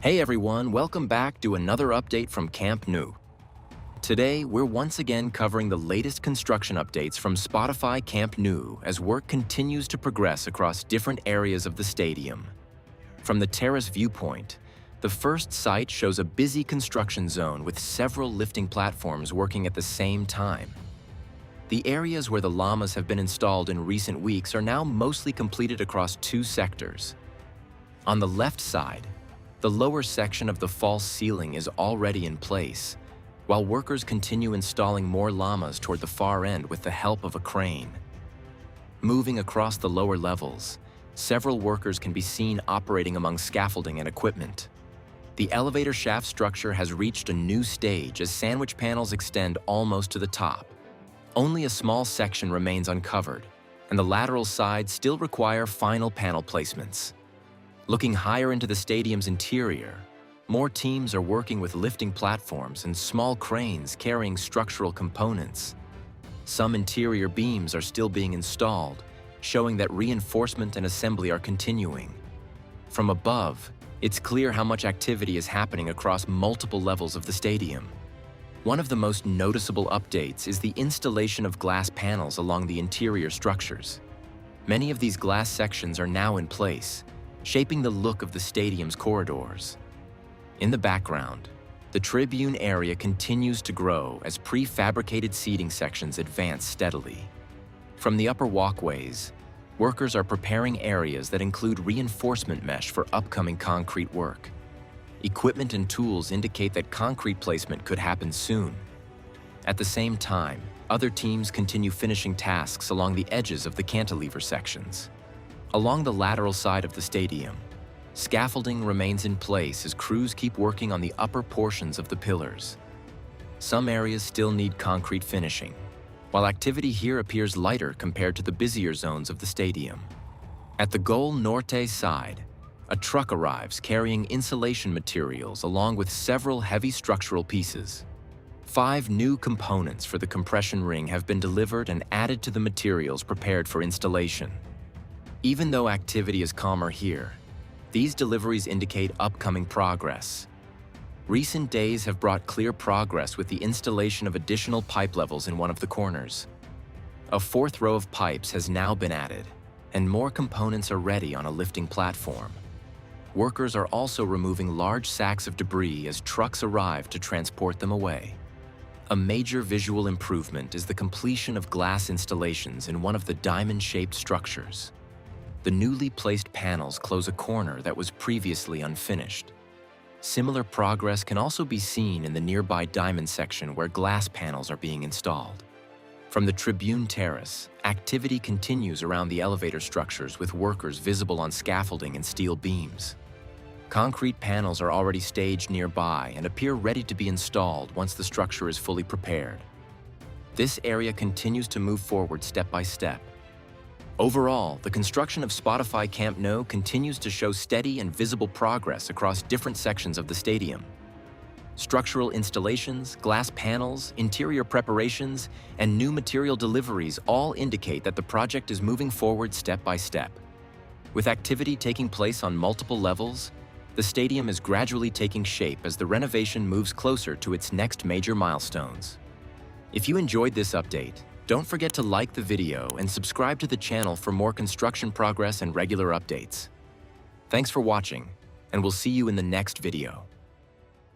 Hey everyone, welcome back to another update from Camp Nou. Today, we're once again covering the latest construction updates from Spotify Camp Nou as work continues to progress across different areas of the stadium. From the terrace viewpoint, the first site shows a busy construction zone with several lifting platforms working at the same time. The areas where the llamas have been installed in recent weeks are now mostly completed across two sectors. On the left side, the lower section of the false ceiling is already in place, while workers continue installing more llamas toward the far end with the help of a crane. Moving across the lower levels, several workers can be seen operating among scaffolding and equipment. The elevator shaft structure has reached a new stage as sandwich panels extend almost to the top. Only a small section remains uncovered, and the lateral sides still require final panel placements. Looking higher into the stadium's interior, more teams are working with lifting platforms and small cranes carrying structural components. Some interior beams are still being installed, showing that reinforcement and assembly are continuing. From above, it's clear how much activity is happening across multiple levels of the stadium. One of the most noticeable updates is the installation of glass panels along the interior structures. Many of these glass sections are now in place, shaping the look of the stadium's corridors. In the background, the tribune area continues to grow as prefabricated seating sections advance steadily. From the upper walkways, workers are preparing areas that include reinforcement mesh for upcoming concrete work. Equipment and tools indicate that concrete placement could happen soon. At the same time, other teams continue finishing tasks along the edges of the cantilever sections. Along the lateral side of the stadium, scaffolding remains in place as crews keep working on the upper portions of the pillars. Some areas still need concrete finishing, while activity here appears lighter compared to the busier zones of the stadium. At the Gol Norte side, a truck arrives carrying insulation materials along with several heavy structural pieces. 5 new components for the compression ring have been delivered and added to the materials prepared for installation. Even though activity is calmer here, these deliveries indicate upcoming progress. Recent days have brought clear progress with the installation of additional pipe levels in one of the corners. A 4th row of pipes has now been added, and more components are ready on a lifting platform. Workers are also removing large sacks of debris as trucks arrive to transport them away. A major visual improvement is the completion of glass installations in one of the diamond-shaped structures. The newly placed panels close a corner that was previously unfinished. Similar progress can also be seen in the nearby diamond section where glass panels are being installed. From the tribune terrace, activity continues around the elevator structures with workers visible on scaffolding and steel beams. Concrete panels are already staged nearby and appear ready to be installed once the structure is fully prepared. This area continues to move forward step by step. Overall, the construction of Spotify Camp Nou continues to show steady and visible progress across different sections of the stadium. Structural installations, glass panels, interior preparations, and new material deliveries all indicate that the project is moving forward step by step. With activity taking place on multiple levels, the stadium is gradually taking shape as the renovation moves closer to its next major milestones. If you enjoyed this update, don't forget to like the video and subscribe to the channel for more construction progress and regular updates. Thanks for watching, and we'll see you in the next video.